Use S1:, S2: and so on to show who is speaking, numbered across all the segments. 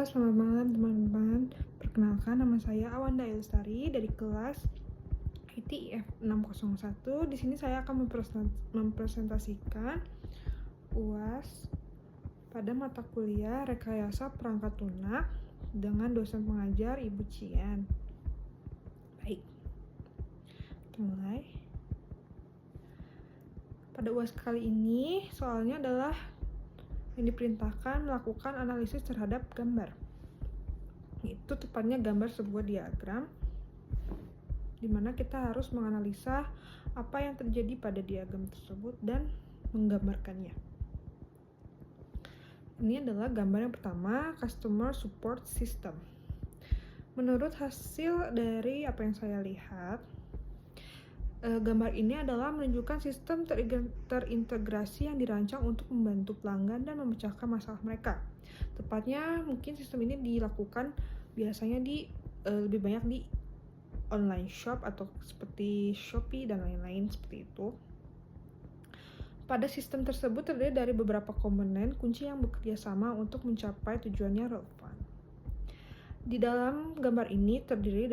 S1: selamat malam teman-teman. Perkenalkan, nama saya Awanda Lestari dari kelas ITIF 601. Di sini saya akan mempresentasikan UAS pada mata kuliah Rekayasa Perangkat Lunak dengan dosen pengajar Ibu Cian. Baik, kita mulai. Pada UAS kali ini, soalnya adalah yang diperintahkan melakukan analisis terhadap gambar. Itu tepatnya gambar sebuah diagram di mana kita harus menganalisa apa yang terjadi pada diagram tersebut dan menggambarkannya. Ini adalah gambar yang pertama, Customer Support System. Menurut hasil dari apa yang saya lihat, gambar ini adalah menunjukkan sistem terintegrasi yang dirancang untuk membantu pelanggan dan memecahkan masalah mereka. Tepatnya mungkin sistem ini dilakukan biasanya lebih banyak di online shop atau seperti Shopee dan lain-lain seperti itu. Pada sistem tersebut terdiri dari beberapa komponen kunci yang bekerja sama untuk mencapai tujuannya relevan. Di dalam gambar ini terdiri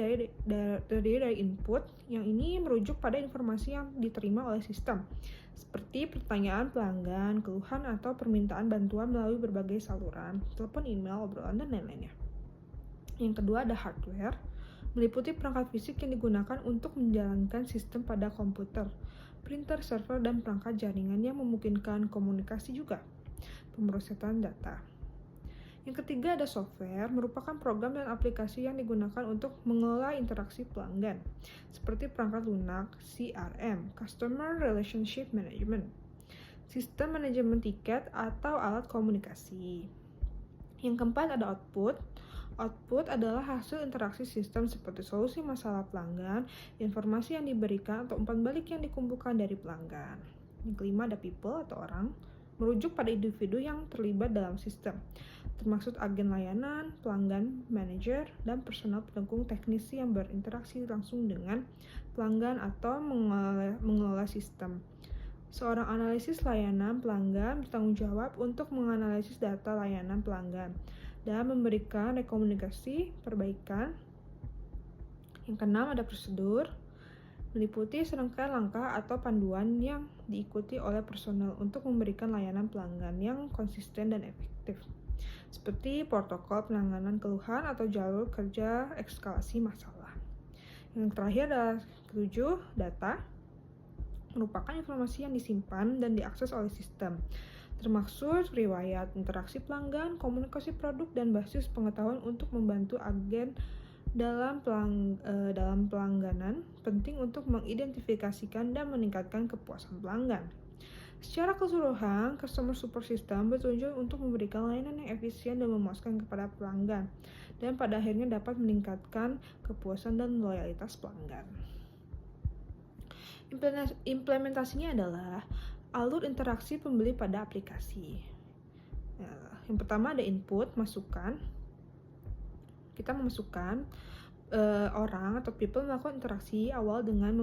S1: dari input yang ini merujuk pada informasi yang diterima oleh sistem, seperti pertanyaan pelanggan, keluhan atau permintaan bantuan melalui berbagai saluran, telepon, email, obrolan, dan lain-lainnya. Yang kedua ada hardware, meliputi perangkat fisik yang digunakan untuk menjalankan sistem pada komputer, printer, server, dan perangkat jaringan yang memungkinkan komunikasi juga, pemrosesan data. Yang ketiga ada software, merupakan program dan aplikasi yang digunakan untuk mengelola interaksi pelanggan, seperti perangkat lunak, CRM, Customer Relationship Management, sistem manajemen tiket, atau alat komunikasi. Yang keempat ada output. Output adalah hasil interaksi sistem seperti solusi masalah pelanggan, informasi yang diberikan, atau umpan balik yang dikumpulkan dari pelanggan. Yang kelima ada people atau orang, merujuk pada individu yang terlibat dalam sistem, termasuk agen layanan, pelanggan, manajer, dan personel pendukung teknisi yang berinteraksi langsung dengan pelanggan atau mengelola sistem. Seorang analisis layanan pelanggan bertanggung jawab untuk menganalisis data layanan pelanggan dan memberikan rekomendasi perbaikan. Yang keenam ada prosedur, meliputi serangkaian langkah atau panduan yang diikuti oleh personel untuk memberikan layanan pelanggan yang konsisten dan efektif, seperti protokol penanganan keluhan atau jalur kerja eskalasi masalah. Yang terakhir adalah 7, data, merupakan informasi yang disimpan dan diakses oleh sistem, termasuk riwayat interaksi pelanggan, komunikasi produk, dan basis pengetahuan untuk membantu agen dalam pelangganan, penting untuk mengidentifikasikan dan meningkatkan kepuasan pelanggan. Secara keseluruhan, Customer Support System bertujuan untuk memberikan layanan yang efisien dan memuaskan kepada pelanggan, dan pada akhirnya dapat meningkatkan kepuasan dan loyalitas pelanggan. Implementasinya adalah alur interaksi pembeli pada aplikasi. Yang pertama ada input, masukan. Kita memasukkan orang atau people melakukan interaksi awal dengan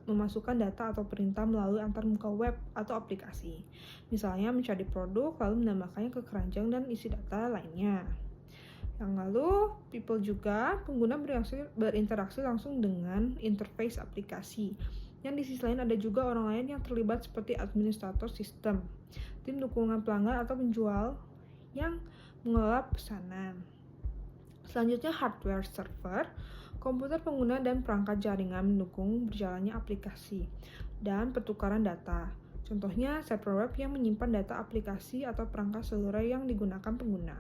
S1: memasukkan data atau perintah melalui antarmuka web atau aplikasi. Misalnya mencari produk lalu menambahkannya ke keranjang dan isi data lainnya. Yang lalu people juga pengguna berinteraksi langsung dengan interface aplikasi. Yang di sisi lain ada juga orang lain yang terlibat seperti administrator sistem, tim dukungan pelanggan atau penjual yang mengelola pesanan. Selanjutnya hardware server, komputer pengguna dan perangkat jaringan mendukung berjalannya aplikasi dan pertukaran data. Contohnya server web yang menyimpan data aplikasi atau perangkat seluler yang digunakan pengguna.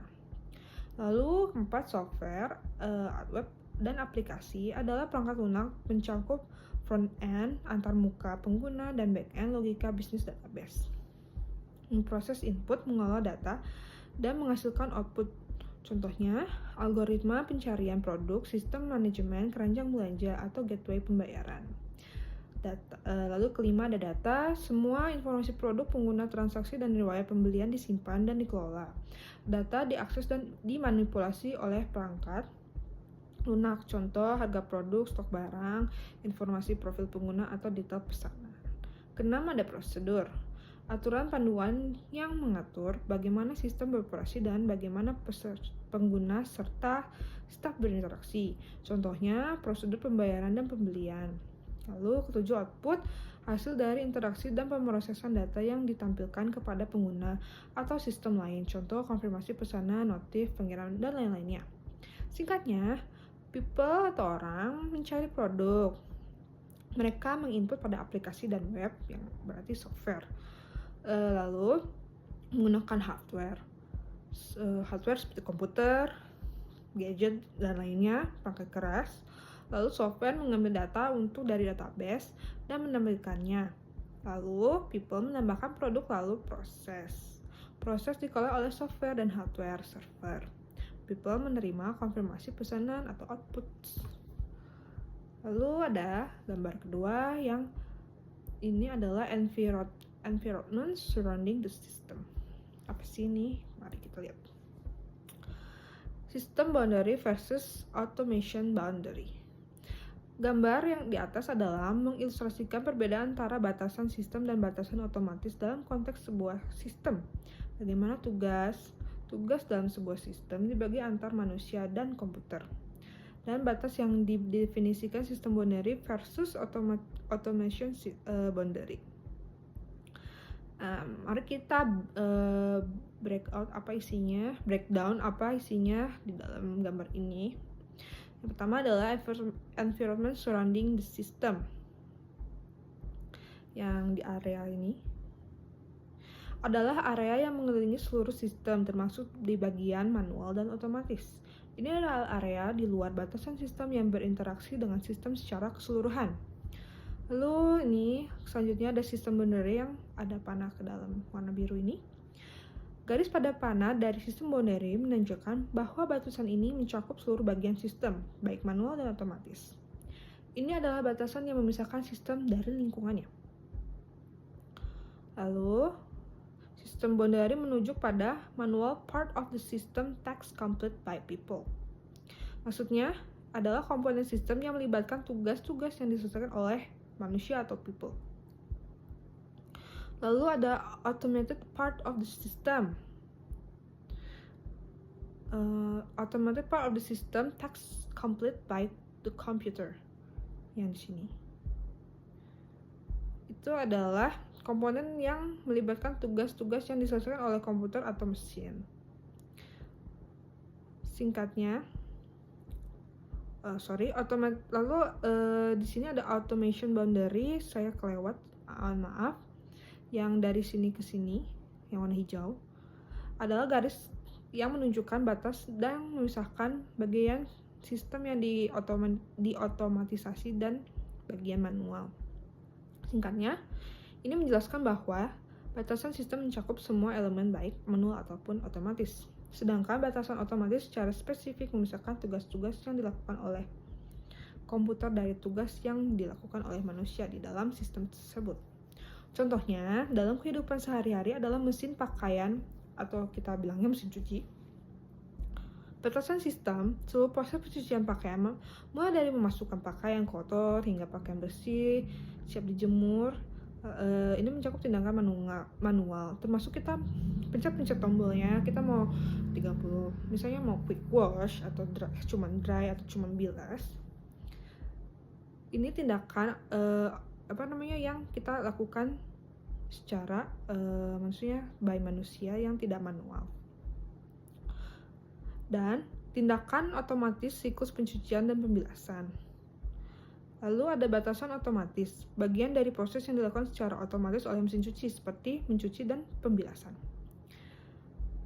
S1: Lalu 4 software, web dan aplikasi adalah perangkat lunak mencakup front-end, antarmuka pengguna, dan back-end logika bisnis database. Memproses input, mengolah data, dan menghasilkan output. Contohnya, algoritma pencarian produk, sistem manajemen keranjang belanja, atau gateway pembayaran. Lalu kelima ada data, semua informasi produk, pengguna, transaksi, dan riwayat pembelian disimpan dan dikelola. Data diakses dan dimanipulasi oleh perangkat lunak, contoh harga produk, stok barang, informasi profil pengguna, atau detail pesanan. Keenam ada prosedur. aturan panduan yang mengatur bagaimana sistem beroperasi dan bagaimana pengguna serta staf berinteraksi. Contohnya, prosedur pembayaran dan pembelian. Lalu ketujuh, output, hasil dari interaksi dan pemrosesan data yang ditampilkan kepada pengguna atau sistem lain. Contoh, konfirmasi pesanan, notif, pengiriman, dan lain-lainnya. Singkatnya, people atau orang mencari produk. Mereka menginput pada aplikasi dan web, yang berarti software. Lalu menggunakan hardware seperti komputer, gadget, dan lainnya, perangkat keras. Lalu software mengambil data dari database dan menampilkannya. Lalu people menambahkan produk, lalu proses dikelola oleh software dan hardware server. People menerima konfirmasi pesanan atau output. Lalu ada gambar kedua, yang ini adalah environment surrounding the system. Apa sih ini? Mari kita lihat. System boundary versus automation boundary. Gambar yang di atas adalah mengilustrasikan perbedaan antara batasan sistem dan batasan otomatis dalam konteks sebuah sistem. Bagaimana tugas dalam sebuah sistem dibagi antar manusia dan komputer. Dan batas yang didefinisikan sistem boundary versus automation boundary. Mari kita breakdown apa isinya di dalam gambar ini. Yang pertama adalah environment surrounding the system. Yang di area ini adalah area yang mengelilingi seluruh sistem, termasuk di bagian manual dan otomatis. Ini adalah area di luar batasan sistem yang berinteraksi dengan sistem secara keseluruhan. Lalu ini selanjutnya ada sistem boundary yang ada panah ke dalam warna biru ini. Garis pada panah dari sistem boundary menunjukkan bahwa batasan ini mencakup seluruh bagian sistem, baik manual dan otomatis. Ini adalah batasan yang memisahkan sistem dari lingkungannya. Lalu, sistem boundary menunjuk pada manual part of the system task complete by people. Maksudnya adalah komponen sistem yang melibatkan tugas-tugas yang diselesaikan oleh manusia atau people. Lalu ada automated part of the system. Automated part of the system task complete by the computer. Yang di sini. Itu adalah komponen yang melibatkan tugas-tugas yang diselesaikan oleh komputer atau mesin. Singkatnya, lalu di sini ada automation boundary, saya kelewat, maaf. Yang dari sini ke sini, yang warna hijau, adalah garis yang menunjukkan batas dan memisahkan bagian sistem yang diotomatisasi dan bagian manual. Singkatnya, ini menjelaskan bahwa batasan sistem mencakup semua elemen baik manual ataupun otomatis. Sedangkan batasan otomatis secara spesifik memisahkan tugas-tugas yang dilakukan oleh komputer dari tugas yang dilakukan oleh manusia di dalam sistem tersebut. Contohnya, dalam kehidupan sehari-hari adalah mesin pakaian atau kita bilangnya mesin cuci. Batasan sistem, seluruh proses pencucian pakaian mulai dari memasukkan pakaian kotor hingga pakaian bersih, siap dijemur. Ini mencakup tindakan manual, termasuk kita pencet tombolnya, kita mau 30, misalnya mau quick wash atau dry atau cuman bilas. Ini tindakan yang kita lakukan secara maksudnya by manusia yang tidak manual. Dan tindakan otomatis siklus pencucian dan pembilasan. Lalu ada batasan otomatis, bagian dari proses yang dilakukan secara otomatis oleh mesin cuci seperti mencuci dan pembilasan.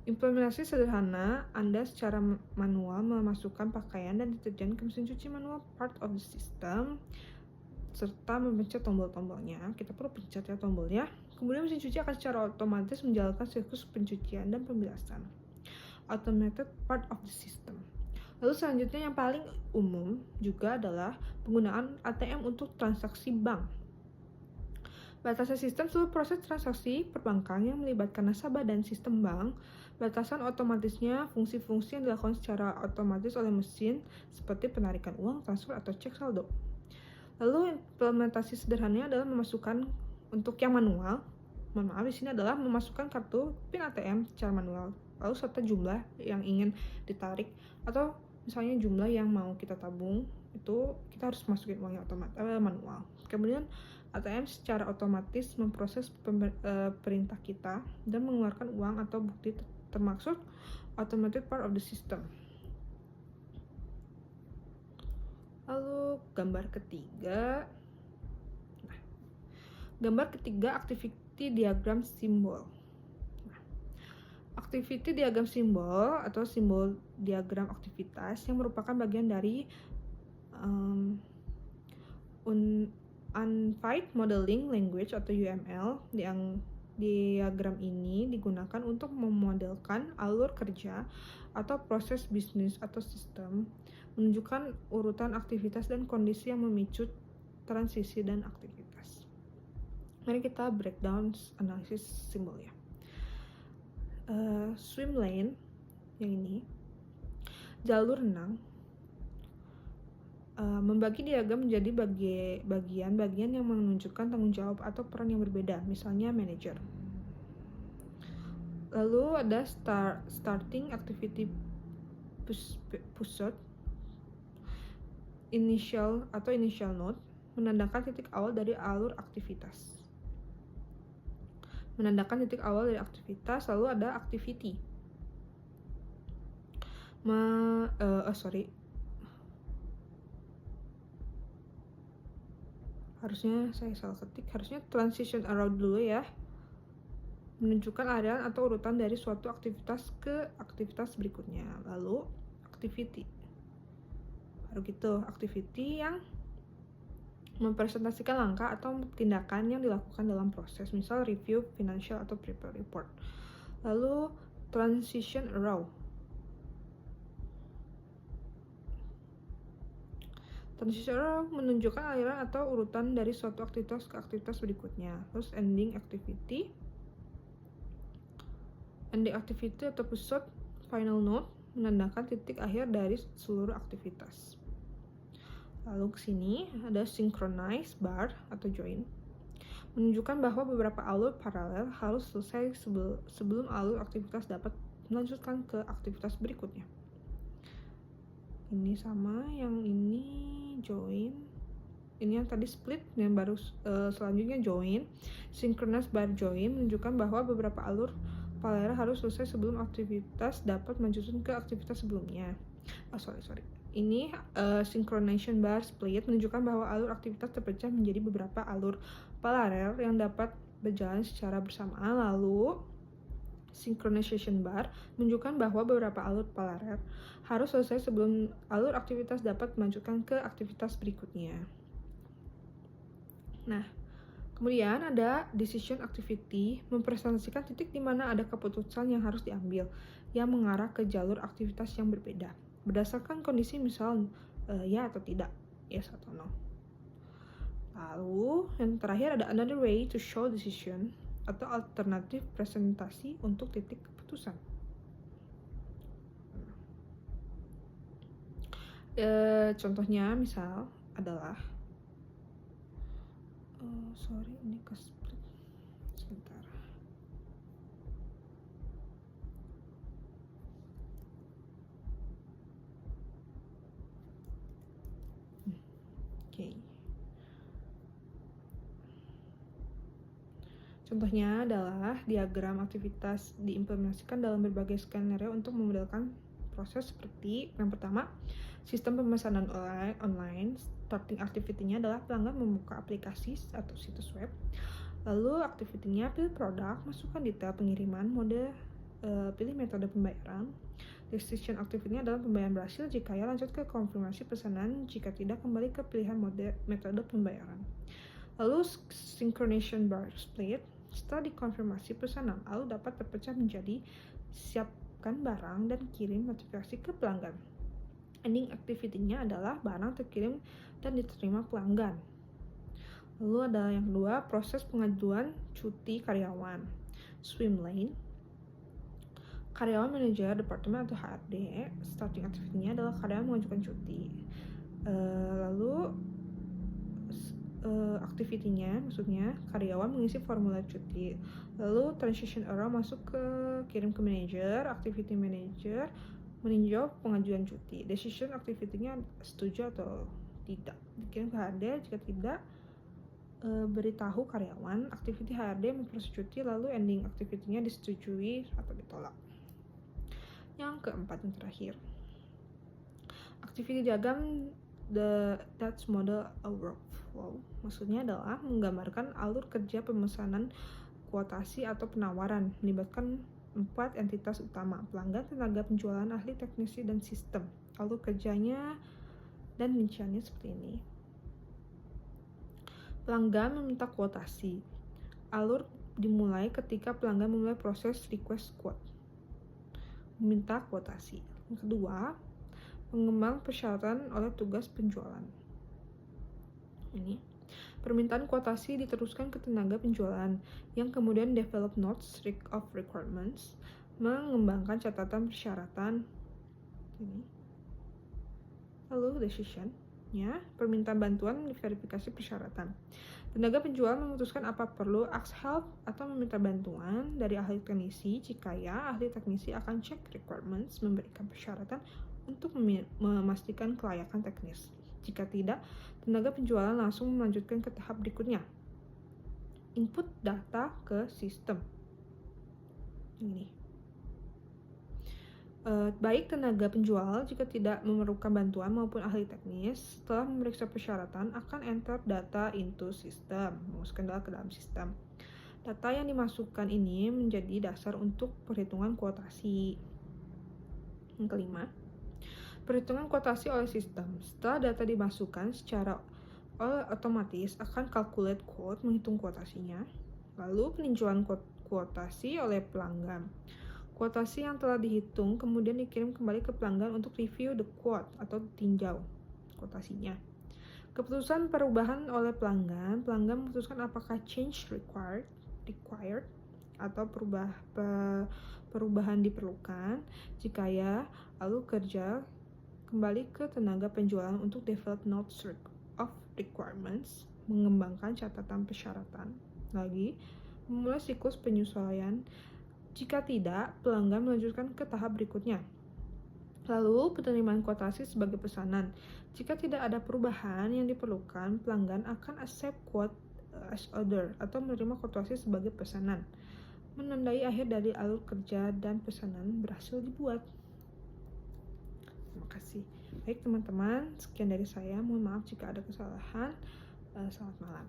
S1: Implementasi sederhana, Anda secara manual memasukkan pakaian dan deterjen ke mesin cuci manual part of the system serta memencet tombol-tombolnya. Kita perlu pencet ya tombolnya. Kemudian mesin cuci akan secara otomatis menjalankan siklus pencucian dan pembilasan. Automated part of the system. Lalu selanjutnya yang paling umum juga adalah penggunaan ATM untuk transaksi bank. Batasan sistem seluruh proses transaksi perbankan yang melibatkan nasabah dan sistem bank. Batasan otomatisnya fungsi-fungsi yang dilakukan secara otomatis oleh mesin seperti penarikan uang, transfer, atau cek saldo. Lalu implementasi sederhananya adalah memasukkan untuk yang manual, di sini adalah memasukkan kartu PIN ATM secara manual, lalu serta jumlah yang ingin ditarik atau misalnya jumlah yang mau kita tabung, itu kita harus masukin uangnya manual. Kemudian ATM secara otomatis memproses perintah kita dan mengeluarkan uang atau bukti termaksud automated part of the system. Lalu gambar ketiga. Gambar ketiga, activity diagram simbol. Activity diagram simbol atau simbol diagram aktivitas yang merupakan bagian dari Unified Modeling Language atau UML. Yang diagram ini digunakan untuk memodelkan alur kerja atau proses bisnis atau sistem, menunjukkan urutan aktivitas dan kondisi yang memicu transisi dan aktivitas. Mari kita breakdown analisis simbolnya. Swim lane yang ini, jalur renang, membagi diagram menjadi bagian-bagian yang menunjukkan tanggung jawab atau peran yang berbeda, misalnya manajer. Lalu ada starting activity pursuit, initial node, menandakan titik awal dari alur aktivitas. Lalu ada activity. Harusnya saya salah ketik, harusnya transition arrow dulu ya. Menunjukkan aliran atau urutan dari suatu aktivitas ke aktivitas berikutnya. Lalu activity. Baru gitu, activity yang mempresentasikan langkah atau tindakan yang dilakukan dalam proses, misal review financial atau prepare report. Lalu transition arrow. Transition arrow menunjukkan aliran atau urutan dari suatu aktivitas ke aktivitas berikutnya. Terus ending activity atau pursuit final node menandakan titik akhir dari seluruh aktivitas. Lalu kesini ada synchronize bar atau join, menunjukkan bahwa beberapa alur paralel harus selesai sebelum alur aktivitas dapat melanjutkan ke aktivitas berikutnya. Ini sama, yang ini join, ini yang tadi split, yang baru selanjutnya join. Synchronous bar join menunjukkan bahwa beberapa alur paralel harus selesai sebelum aktivitas dapat melanjutkan ke aktivitas sebelumnya. Ini synchronization bar split menunjukkan bahwa alur aktivitas terpecah menjadi beberapa alur paralel yang dapat berjalan secara bersamaan. Lalu synchronization bar menunjukkan bahwa beberapa alur paralel harus selesai sebelum alur aktivitas dapat melanjutkan ke aktivitas berikutnya. Nah, kemudian ada decision activity, mempresentasikan titik di mana ada keputusan yang harus diambil yang mengarah ke jalur aktivitas yang berbeda berdasarkan kondisi, misal ya atau tidak, yes atau no. Lalu yang terakhir ada another way to show decision atau alternatif presentasi untuk titik keputusan. Contohnya misal adalah ini ke split sebentar. Contohnya adalah diagram aktivitas diimplementasikan dalam berbagai skenario untuk memodelkan proses seperti yang pertama, sistem pemesanan online. Starting activity-nya adalah pelanggan membuka aplikasi atau situs web. Lalu activity-nya pilih produk, masukkan detail pengiriman, pilih metode pembayaran. Decision activity-nya adalah pembayaran berhasil jika ya, lanjut ke konfirmasi pesanan, jika tidak kembali ke pilihan metode pembayaran. Lalu synchronization bar split, setelah dikonfirmasi pesanan, lalu dapat terpecah menjadi siapkan barang dan kirim notifikasi ke pelanggan. Ending activity-nya adalah barang terkirim dan diterima pelanggan. Lalu ada yang kedua, proses pengajuan cuti karyawan. Swim lane, karyawan manajer departemen atau HRD. Starting activity-nya adalah karyawan mengajukan cuti. Lalu activity-nya, maksudnya karyawan mengisi formulir cuti. Lalu transition era masuk ke kirim ke manajer, activity manager meninjau pengajuan cuti. Decision activity-nya setuju atau tidak. Dikirim ke HRD, jika tidak beritahu karyawan, activity HRD memproses cuti, lalu ending activity-nya disetujui atau ditolak. Yang keempat yang terakhir, activity diagram that's model a workflow. Maksudnya adalah menggambarkan alur kerja pemesanan, kuotasi atau penawaran, melibatkan 4 entitas utama: pelanggan, tenaga penjualan, ahli, teknisi, dan sistem. Alur kerjanya dan rinciannya seperti ini. Pelanggan meminta kuotasi. Alur dimulai ketika pelanggan memulai proses request quote, meminta kuotasi. Yang kedua, pengembang persyaratan oleh tugas penjualan. Ini permintaan kuotasi diteruskan ke tenaga penjualan yang kemudian develop notes of requirements, mengembangkan catatan persyaratan. Ini. Lalu decision-nya, permintaan bantuan verifikasi persyaratan. Tenaga penjual memutuskan apa perlu ask help atau meminta bantuan dari ahli teknisi. Jika ya, ahli teknisi akan cek requirements, memberikan persyaratan untuk memastikan kelayakan teknis. Jika tidak, tenaga penjualan langsung melanjutkan ke tahap berikutnya. Input data ke sistem. Ini. Baik tenaga penjual jika tidak memerlukan bantuan maupun ahli teknis, setelah memeriksa persyaratan akan enter data into system, memasukkan data ke dalam sistem. Data yang dimasukkan ini menjadi dasar untuk perhitungan kuotasi. Yang kelima, perhitungan kuotasi oleh sistem. Setelah data dimasukkan secara otomatis akan calculate quote, menghitung kuotasinya. Lalu peninjauan kuotasi oleh pelanggan. Kuotasi yang telah dihitung kemudian dikirim kembali ke pelanggan untuk review the quote atau tinjau kuotasinya. Keputusan perubahan oleh pelanggan memutuskan apakah change required atau perubahan diperlukan. Jika ya, lalu kerja kembali ke tenaga penjualan untuk develop notes of requirements, mengembangkan catatan persyaratan. Lagi, memulai siklus penyesuaian. Jika tidak, pelanggan melanjutkan ke tahap berikutnya. Lalu, penerimaan kuotasi sebagai pesanan. Jika tidak ada perubahan yang diperlukan, pelanggan akan accept quote as order atau menerima kuotasi sebagai pesanan. Menandai akhir dari alur kerja dan pesanan berhasil dibuat. Terima kasih. Baik teman-teman, sekian dari saya. Mohon maaf jika ada kesalahan. Selamat malam.